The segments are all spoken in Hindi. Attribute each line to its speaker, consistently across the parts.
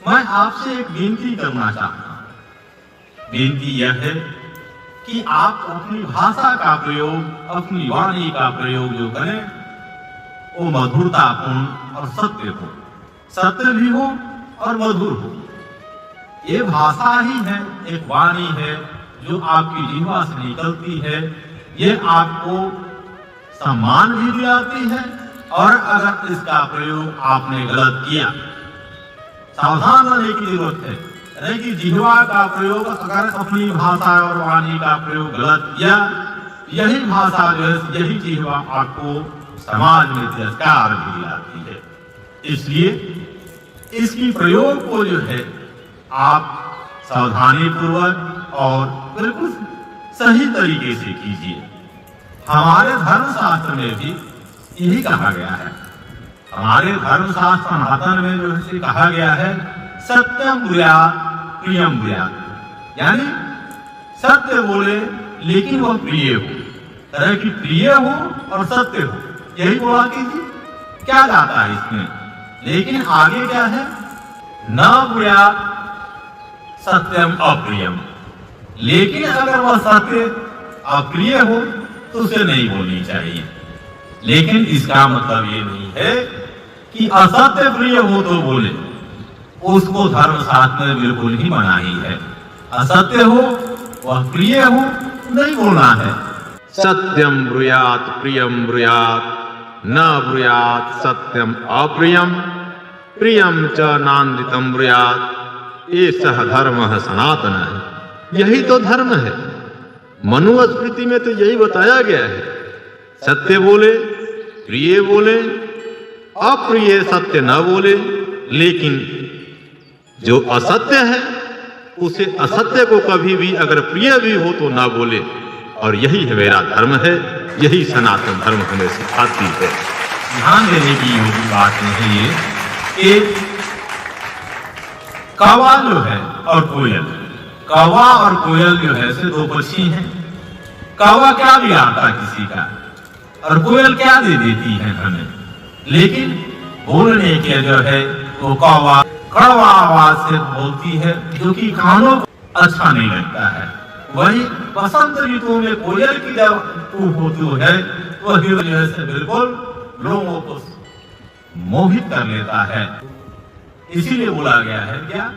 Speaker 1: मैं आपसे एक बेनती करना चाहता हूं। बेनती यह है कि आप अपनी भाषा का प्रयोग, अपनी वाणी का प्रयोग जो करें वो मधुरतापूर्ण और सत्य हो, सत्य भी हो और मधुर हो। ये भाषा ही है, एक वाणी है जो आपकी जिह्वा से निकलती है। ये आपको सम्मान भी दिलाती है और अगर इसका प्रयोग आपने गलत किया, सावधान रहने की जरूरत है। यानी कि जिह्वा का प्रयोग अगर अपनी भाषा और वाणी का प्रयोग गलत किया, यही भाषा जो है, यही जिह्वा आपको समाज में तिरस्कार भी दिलाती है। इसलिए इसकी प्रयोग को जो है आप सावधानी पूर्वक और बिल्कुल सही तरीके से कीजिए। हमारे धर्मशास्त्र में भी यही कहा गया है। हमारे धर्मशास्त्र सनातन में जो है कहा गया है, सत्यम ब्रूयात् प्रियम ब्रूयात्, यानी सत्य बोले लेकिन वह प्रिय हो, तरह की प्रिय हो और सत्य हो, यही बोला कीजिए। क्या जाता है इसमें? लेकिन आगे क्या है, न ब्रूयात् सत्यम अप्रियम, लेकिन अगर वह सत्य अप्रिय हो तो उसे नहीं बोलनी चाहिए। लेकिन इसका मतलब ये नहीं है कि असत्य प्रिय हो तो बोले, उसको धर्मशास्त्र में बिल्कुल ही मनाही है। असत्य हो, वह प्रिय हो, नहीं बोलना है।
Speaker 2: सत्यम ब्रूयात् प्रियम ब्रूयात्, न ब्रूयात् सत्यम अप्रियम, प्रियम च नानृतम ब्रूयात्, एषः धर्मः सनातनः। यही तो धर्म है। मनुस्मृति में तो यही बताया गया है, सत्य बोले, प्रिय बोले, अप्रिय सत्य न बोले। लेकिन जो असत्य है उसे असत्य को कभी भी अगर प्रिय भी हो तो ना बोले। और यही है मेरा धर्म है, यही सनातन धर्म हमें सिखाती है।
Speaker 1: ध्यान देने की योग्य बात है ये कि कौवा जो है और कोयल, कौवा और कोयल जो है से दो पक्षी हैं। कौवा क्या बिगाड़ता किसी का और कोयल क्या दे देती है हमें। लेकिन बोलने के जो है वो कौवा कड़वा आवाज से बोलती है, जो कि कानों को अच्छा नहीं लगता है। वही बसंत ऋतु में कोयल की जब होती है वह जो है से बिल्कुल लोगों को मोहित कर लेता है। इसीलिए बोला गया है क्या,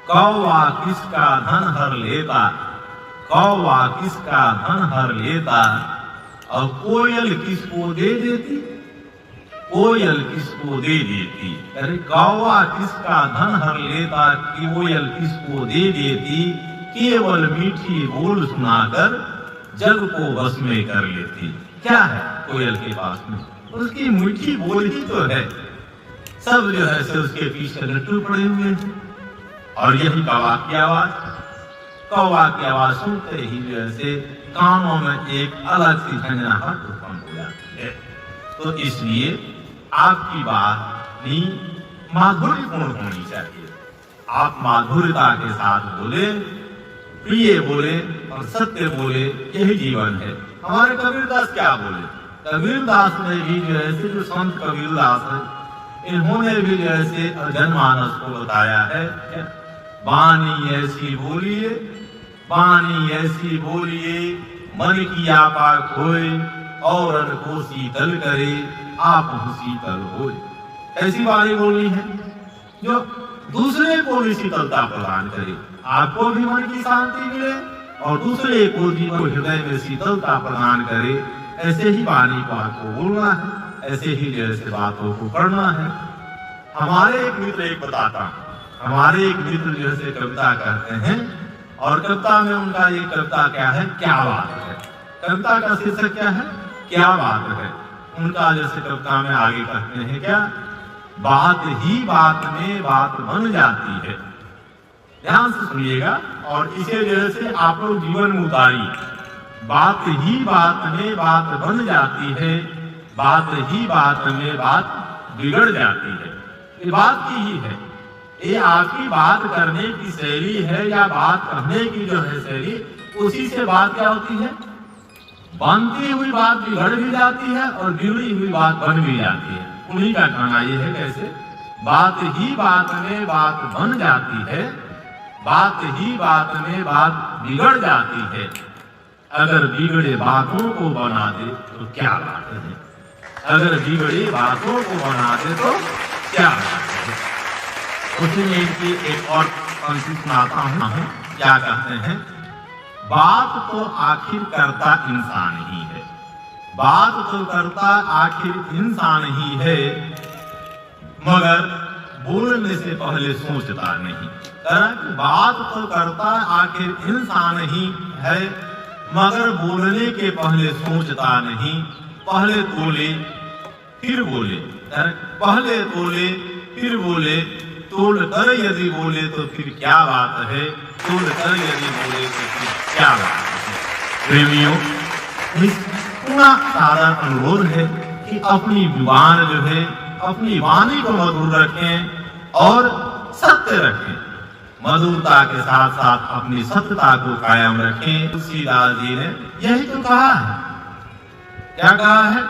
Speaker 1: कौवा किसका धन हर लेता, कौवा किसका धन हर लेता, और कोयल किसको दे देती, कोयल किसको दे देती। अरे कौवा किसका धन हर लेता, कोयल किसको दे देती, केवल मीठी बोल सुनाकर जग को बस में कर लेती। क्या है कोयल के पास में? उसकी मीठी बोल ही तो है। सब जो है से उसके पीछे लट्टू पड़े हुए हैं। और यही कौवा की आवाज, कौवा की आवाज सुनते ही जो है से कानों में एक अलग सी झंझनाहट उत्पन्न हो जाती है। तो इसलिए आपकी बात भी माधुर्यपूर्ण होनी चाहिए। आप माधुर्यता के साथ बोले, प्रिय बोले और सत्य बोले, यही जीवन है। हमारे कबीरदास क्या बोले? कबीरदास ने भी जो है जो संत कबीरदास है, इन्होंने भी जो है जनमानस को बताया है, वाणी ऐसी बोलिए, वाणी ऐसी बोलिए, मन की आपा खोए, और को शीतल करे, आप शीतल होए। ऐसी वाणी बोलनी है जो दूसरे को भी शीतलता प्रदान करे, आपको भी मन की शांति मिले और दूसरे को जीवन हृदय में शीतलता प्रदान करे। ऐसे ही वाणी को आपको बोलना है, ऐसे ही जैसे बातों को करना है। हमारे एक मित्र एक बताता, हमारे एक मित्र जैसे कविता कहते हैं और कविता में उनका ये कविता क्या है, क्या बात है। कविता का शीर्षक क्या है, क्या बात है। उनका जैसे कविता में आगे कहते हैं क्या, बात ही बात में बात बन जाती है। ध्यान से सुनिएगा और इसे जैसे आप लोग जीवन में उतारिए। बात ही बात में बात बन जाती है, बात ही बात में बात बिगड़ जाती है। ये बात की ही है, ये आपकी बात करने की शैली है या बात कहने की जो है शैली, उसी से बात क्या होती है, बनती हुई बात बिगड़ भी जाती है और बिगड़ी हुई बात बन भी जाती है। उन्हीं का कहना ये है कैसे, बात ही बात में बात बन जाती है, बात ही बात में बात बिगड़ जाती है। अगर बिगड़े बातों को बना दे तो क्या बात है, अगर बिगड़े बातों को बना दे तो क्या बात है। उसमें इनकी एक और पंक्ति सुनाता हूँ, क्या कहते हैं, बात तो आखिर करता इंसान ही है, बात तो करता आखिर इंसान ही है, मगर बोलने से पहले सोचता नहीं। बात तो करता आखिर इंसान ही है, मगर बोलने के पहले सोचता नहीं। पहले तोले फिर बोले, पहले तोले फिर बोले, तोल कर यदि बोले तो फिर क्या बात है, तोल कर यदि बोले तो फिर क्या बात है। प्रेमियों, इतना सारा अनुरोध है कि अपनी जुबान जो है, अपनी वाणी को मधुर रखें और सत्य रखें, मधुरता के साथ साथ अपनी सत्यता को कायम रखें। तुलसीदास जी ने यही तो कहा है, क्या कहा है,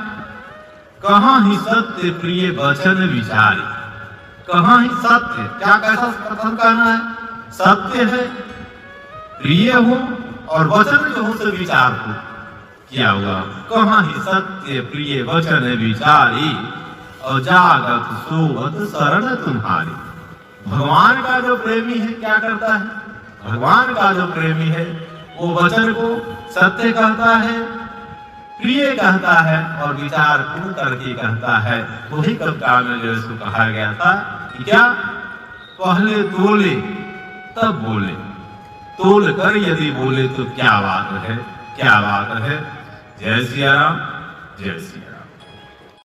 Speaker 1: कहाँ ही सत्य प्रिय वचन विचारी, कहाँ ही सत्य, क्या कैसा कथन कहना है, सत्य है, प्रिय हो और वचन जो हो से विचार हो किया हुआ, कहाँ ही सत्य प्रिय वचन विचारी, और जागत सोवत शरण तुम्हारी। भगवान का जो प्रेमी है क्या करता है, भगवान का जो प्रेमी है वो वचन को सत्य कहता है, प्रिय कहता है और विचार पूर्ण करके कहता है। वही कविता में जो इसको कहा गया था कि क्या, पहले तोले तब बोले, तोल कर यदि बोले तो क्या बात है, क्या बात है। जय सिया राम, जय सिया।